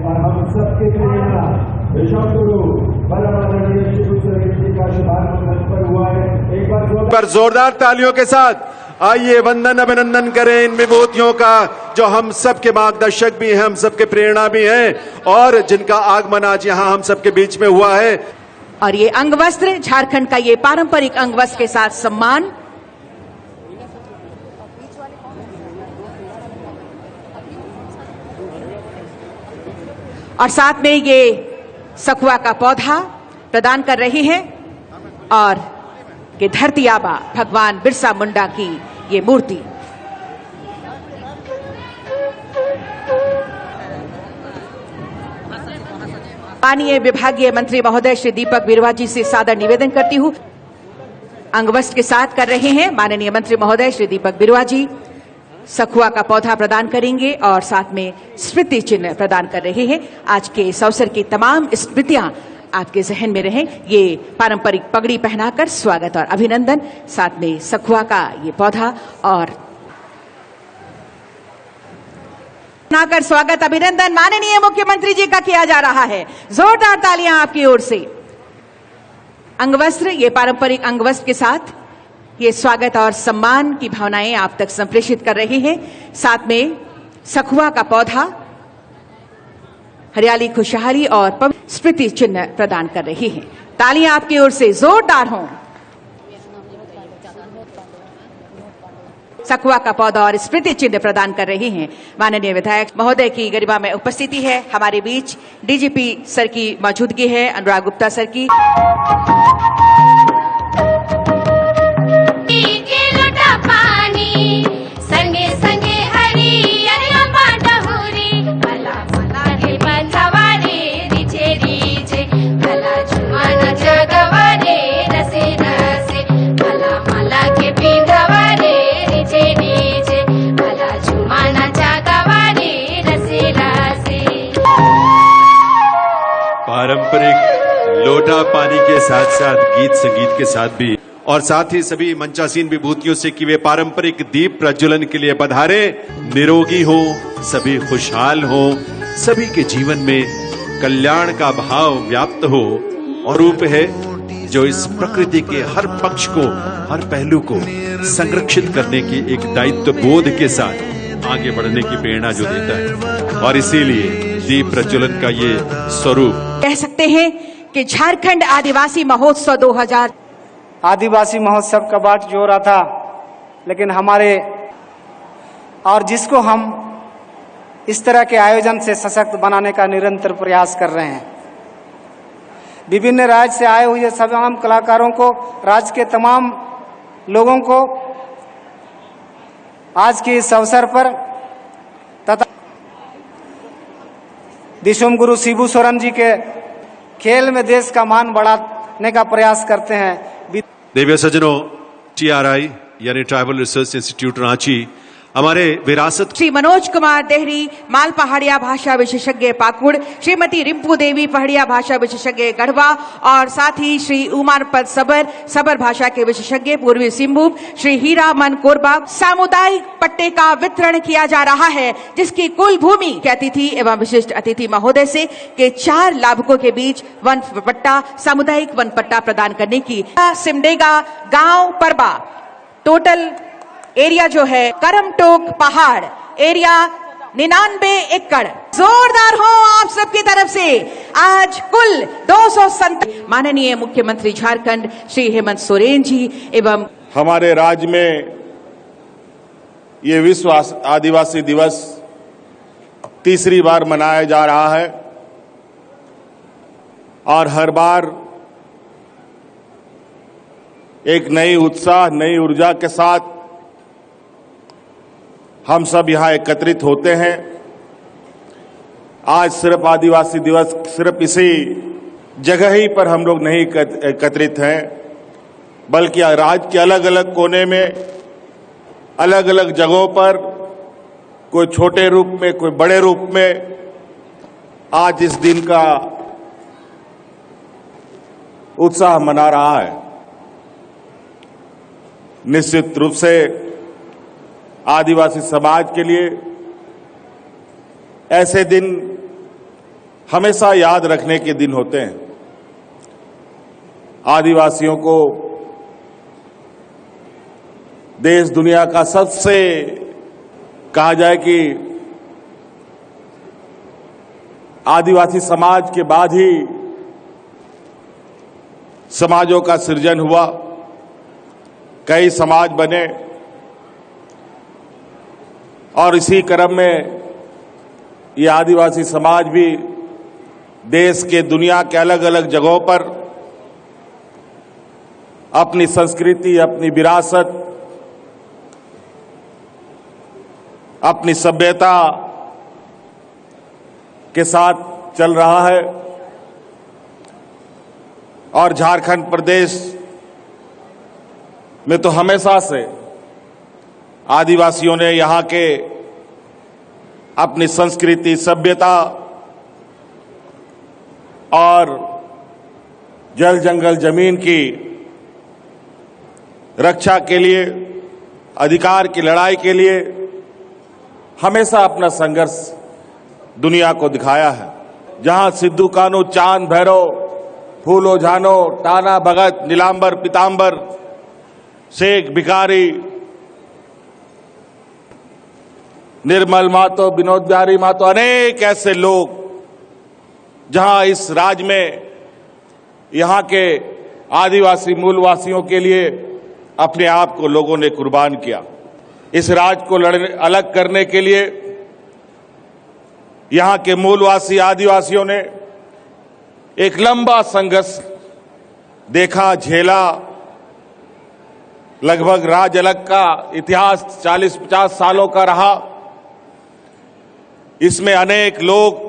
और हम सबके प्रेरणा विश्वगुरु का शुभारंभ हुआ है। एक बार जोरदार तालियों के साथ आइए वंदन अभिनंदन करें इन विभूतियों का, जो हम सबके मार्गदर्शक भी हैं, हम सबके प्रेरणा भी हैं और जिनका आगमन आज यहाँ हम सबके बीच में हुआ है। और ये अंग वस्त्र, झारखंड का ये पारंपरिक अंग वस्त्र के साथ सम्मान। और साथ में ये सखुआ का पौधा प्रदान कर रहे हैं और ये धरती आबा भगवान बिरसा मुंडा की ये मूर्ति। माननीय विभागीय मंत्री महोदय श्री दीपक बिरुआ जी से सादर निवेदन करती हूं। अंगवस्त्र के साथ कर रहे हैं माननीय मंत्री महोदय श्री दीपक बिरुआ जी। सखुआ का पौधा प्रदान करेंगे और साथ में स्मृति चिन्ह प्रदान कर रहे हैं। आज के इस अवसर की तमाम स्मृतियां आपके जहन में रहें। ये पारंपरिक पगड़ी पहनाकर स्वागत और अभिनंदन, साथ में सखुआ का ये पौधा और पहनाकर स्वागत अभिनंदन माननीय मुख्यमंत्री जी का किया जा रहा है। जोरदार तालियां आपकी ओर से। अंगवस्त्र, ये पारंपरिक अंगवस्त्र के साथ ये स्वागत और सम्मान की भावनाएं आप तक संप्रेषित कर रहे हैं। साथ में सखुआ का पौधा हरियाली, खुशहाली और स्मृति चिन्ह प्रदान कर रही हैं। तालियां आपकी ओर से जोरदार हों। सखुआ का पौधा और स्मृति चिन्ह प्रदान कर रहे हैं। माननीय विधायक महोदय की गरिमा में उपस्थिति है। हमारे बीच डीजीपी सर की मौजूदगी है, अनुराग गुप्ता सर की। पारंपरिक लोटा पानी के साथ साथ गीत संगीत के साथ भी, और साथ ही सभी मंचासीन विभूतियों से कि वे पारंपरिक दीप प्रज्वलन के लिए पधारे, निरोगी हो, सभी खुशहाल हो, सभी के जीवन में कल्याण का भाव व्याप्त हो। और रूप है जो इस प्रकृति के हर पक्ष को, हर पहलू को संरक्षित करने की एक दायित्व बोध के साथ आगे बढ़ने की प्रेरणा जो देता है। और इसीलिए दीप प्रज्वलन का ये स्वरूप कह सकते हैं कि झारखंड आदिवासी महोत्सव 2000 आदिवासी महोत्सव का बाट जोड़ा था, लेकिन हमारे और जिसको हम इस तरह के आयोजन से सशक्त बनाने का निरंतर प्रयास कर रहे हैं। विभिन्न राज्य से आए हुए तमाम कलाकारों को, राज्य के तमाम लोगों को आज के इस अवसर पर तथा विश्वगुरु शिबू सोरेन जी के खेल में देश का मान बढ़ाने का प्रयास करते हैं। देव्य सज्जनों, TRI यानी ट्राइबल रिसर्च इंस्टीट्यूट रांची हमारे विरासत श्री मनोज कुमार देहरी, माल पहाड़िया भाषा विशेषज्ञ पाकुड़, श्रीमती रिंपू देवी पहाड़िया भाषा विशेषज्ञ गढ़वा और साथ ही श्री उमारपद सबर भाषा के विशेषज्ञ पूर्वी सिंहभूम, श्री हीरा मन कोरबा। सामुदायिक पट्टे का वितरण किया जा रहा है, जिसकी कुल भूमि के अतिथि एवं विशिष्ट अतिथि महोदय से के 4 लाभुकों के बीच वन पट्टा, सामुदायिक वन पट्टा प्रदान करने की। सिमडेगा गांव परबा, टोटल एरिया जो है करमटोक पहाड़ एरिया 99 एकड़। जोरदार हो आप सबकी तरफ से। आज कुल 257 माननीय मुख्यमंत्री झारखंड श्री हेमंत सोरेन जी एवं हमारे राज्य में ये विश्व आदिवासी दिवस तीसरी बार मनाया जा रहा है और हर बार एक नई उत्साह, नई ऊर्जा के साथ हम सब यहाँ एकत्रित होते हैं। आज सिर्फ आदिवासी दिवस सिर्फ इसी जगह ही पर हम लोग नहीं एकत्रित हैं, बल्कि राज्य के अलग अलग कोने में, अलग अलग जगहों पर, कोई छोटे रूप में, कोई बड़े रूप में आज इस दिन का उत्साह मना रहा है। निश्चित रूप से आदिवासी समाज के लिए ऐसे दिन हमेशा याद रखने के दिन होते हैं। आदिवासियों को देश दुनिया का सबसे कहा जाए कि आदिवासी समाज के बाद ही समाजों का सृजन हुआ, कई समाज बने और इसी क्रम में ये आदिवासी समाज भी देश के, दुनिया के अलग अलग जगहों पर अपनी संस्कृति, अपनी विरासत, अपनी सभ्यता के साथ चल रहा है। और झारखंड प्रदेश में तो हमेशा से आदिवासियों ने यहाँ के अपनी संस्कृति, सभ्यता और जल जंगल जमीन की रक्षा के लिए, अधिकार की लड़ाई के लिए हमेशा अपना संघर्ष दुनिया को दिखाया है। जहां सिद्धू कान्हू, चांद भैरव, फूलो झानो, टाना भगत, नीलांबर पीतांबर, शेख भिखारी, निर्मल महतो, विनोद बिहारी महतो, अनेक ऐसे लोग जहां इस राज्य में यहां के आदिवासी मूलवासियों के लिए अपने आप को लोगों ने कुर्बान किया। इस राज्य को अलग करने के लिए यहां के मूलवासी आदिवासियों ने एक लंबा संघर्ष देखा, झेला। लगभग राज्य अलग का इतिहास 40-50 सालों का रहा। इसमें अनेक लोग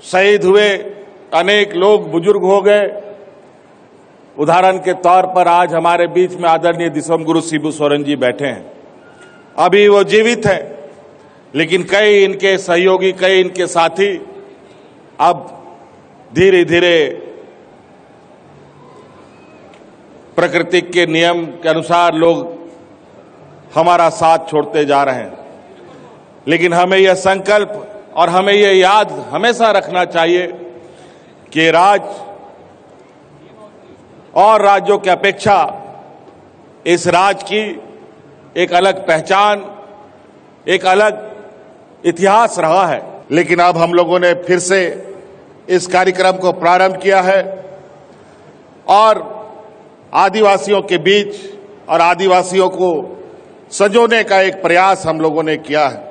शहीद हुए, अनेक लोग बुजुर्ग हो गए। उदाहरण के तौर पर आज हमारे बीच में आदरणीय दिसोम गुरु शिबू सोरेन जी बैठे हैं। अभी वो जीवित हैं, लेकिन कई इनके सहयोगी, कई इनके साथी अब धीरे धीरे प्रकृति के नियम के अनुसार लोग हमारा साथ छोड़ते जा रहे हैं। लेकिन हमें यह संकल्प और हमें यह याद हमेशा रखना चाहिए कि राज्य और राज्यों की अपेक्षा इस राज्य की एक अलग पहचान, एक अलग इतिहास रहा है। लेकिन अब हम लोगों ने फिर से इस कार्यक्रम को प्रारंभ किया है और आदिवासियों के बीच और आदिवासियों को संजोने का एक प्रयास हम लोगों ने किया है।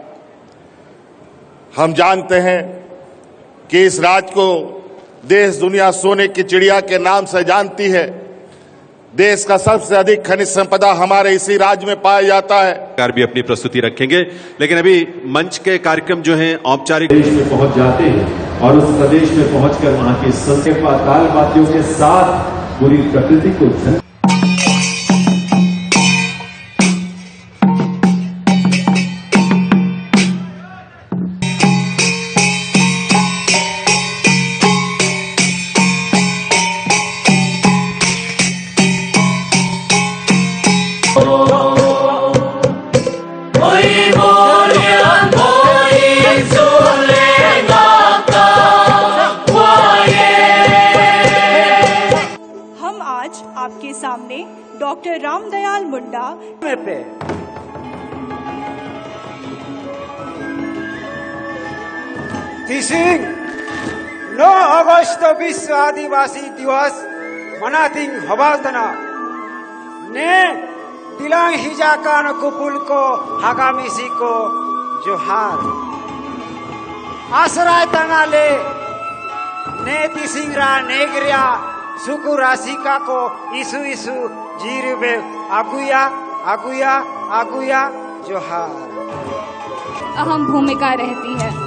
हम जानते हैं कि इस राज्य को देश दुनिया सोने की चिड़िया के नाम से जानती है। देश का सबसे अधिक खनिज संपदा हमारे इसी राज्य में पाया जाता है। सरकार भी अपनी प्रस्तुति रखेंगे, लेकिन अभी मंच के कार्यक्रम जो हैं औपचारिक प्रदेश में पहुंच जाते हैं और उस प्रदेश में पहुंचकर वहां की संस्कृति, ताल वाद्यों के साथ पूरी प्रकृति को आपके सामने डॉक्टर रामदयाल मुंडा पे तिसिंग 9 अगस्त विश्व आदिवासी दिवस मनातिंग हबाजना ने दिलांग हिजाकान कुपुल को हागामिसी को जोहार आसराय तंगाले ने तिसिंगरा नेगरिया सुकु राशिका को इसु इसु जीरुबे आगुया आगुया आगुया जोहार अहम भूमिका रहती है।